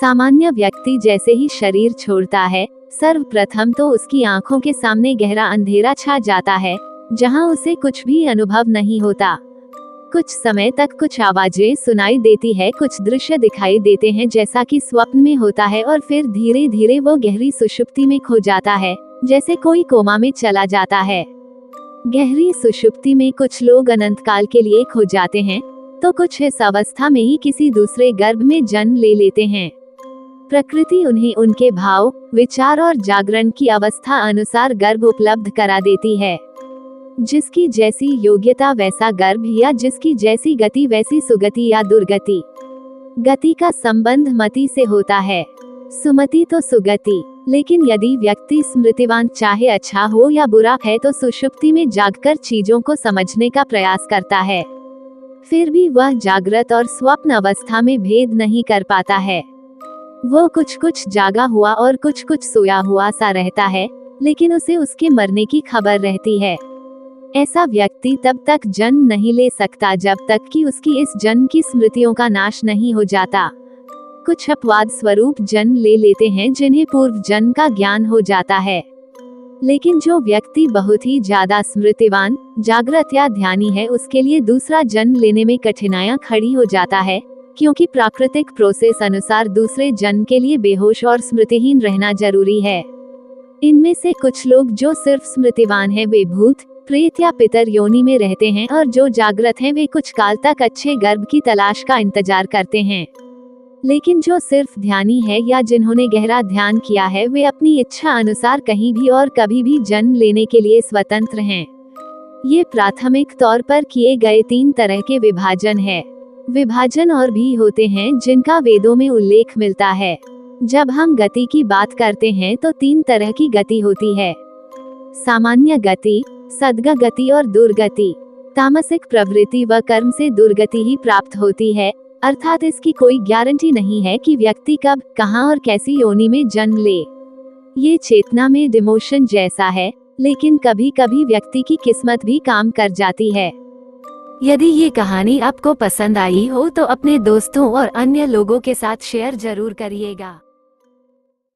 सामान्य व्यक्ति जैसे ही शरीर छोड़ता है, सर्वप्रथम तो उसकी आंखों के सामने गहरा अंधेरा छा जाता है, जहां उसे कुछ भी अनुभव नहीं होता। कुछ समय तक कुछ आवाजें सुनाई देती है, कुछ दृश्य दिखाई देते हैं जैसा कि स्वप्न में होता है, और फिर धीरे धीरे वो गहरी सुषुप्ति में खो जाता है, जैसे कोई कोमा में चला जाता है। गहरी सुषुप्ति में कुछ लोग अनंत काल के लिए खो जाते हैं, तो कुछ इस अवस्था में ही किसी दूसरे गर्भ में जन्म ले लेते हैं। प्रकृति उन्हें उनके भाव, विचार और जागरण की अवस्था अनुसार गर्भ उपलब्ध करा देती है। जिसकी जैसी योग्यता वैसा गर्भ, या जिसकी जैसी गति वैसी सुगति या दुर्गति। गति का संबंध मति से होता है, सुमति तो सुगति। लेकिन यदि व्यक्ति स्मृतिवान, चाहे अच्छा हो या बुरा है, तो सुषुप्ति में जागकर चीजों को समझने का प्रयास करता है। फिर भी वह जागृत और स्वप्न अवस्था में भेद नहीं कर पाता है। वो कुछ कुछ जागा हुआ और कुछ कुछ सोया हुआ सा रहता है, लेकिन उसे उसके मरने की खबर रहती है। ऐसा व्यक्ति तब तक जन्म नहीं ले सकता जब तक कि उसकी इस जन्म की स्मृतियों का नाश नहीं हो जाता। कुछ अपवाद स्वरूप जन्म ले लेते हैं जिन्हें पूर्व जन्म का ज्ञान हो जाता है। लेकिन जो व्यक्ति बहुत ही ज्यादा स्मृतिवान, जागृत या ध्यानी है, उसके लिए दूसरा जन्म लेने में कठिनाइयां खड़ी हो जाता है, क्योंकि प्राकृतिक प्रोसेस अनुसार दूसरे जन्म के लिए बेहोश और स्मृतिहीन रहना जरूरी है। इनमें से कुछ लोग जो सिर्फ स्मृतिवान हैं, वे भूत, प्रेत या पितर योनि में रहते हैं, और जो जागृत हैं वे कुछ काल तक अच्छे गर्भ की तलाश का इंतजार करते हैं। लेकिन जो सिर्फ ध्यानी है या जिन्होंने गहरा ध्यान किया है, वे अपनी इच्छा अनुसार कहीं भी और कभी भी जन्म लेने के लिए स्वतंत्र हैं। ये प्राथमिक तौर पर किए गए 3 तरह के विभाजन है। विभाजन और भी होते हैं जिनका वेदों में उल्लेख मिलता है। जब हम गति की बात करते हैं तो 3 तरह की गति होती है: सामान्य गति, सद्गति और दुर्गति। तामसिक प्रवृत्ति व कर्म से दुर्गति ही प्राप्त होती है, अर्थात इसकी कोई गारंटी नहीं है कि व्यक्ति कब, कहां और कैसी योनि में जन्म ले। ये चेतना में डिमोशन जैसा है, लेकिन कभी कभी व्यक्ति की किस्मत भी काम कर जाती है। यदि ये कहानी आपको पसंद आई हो तो अपने दोस्तों और अन्य लोगों के साथ शेयर जरूर करिएगा।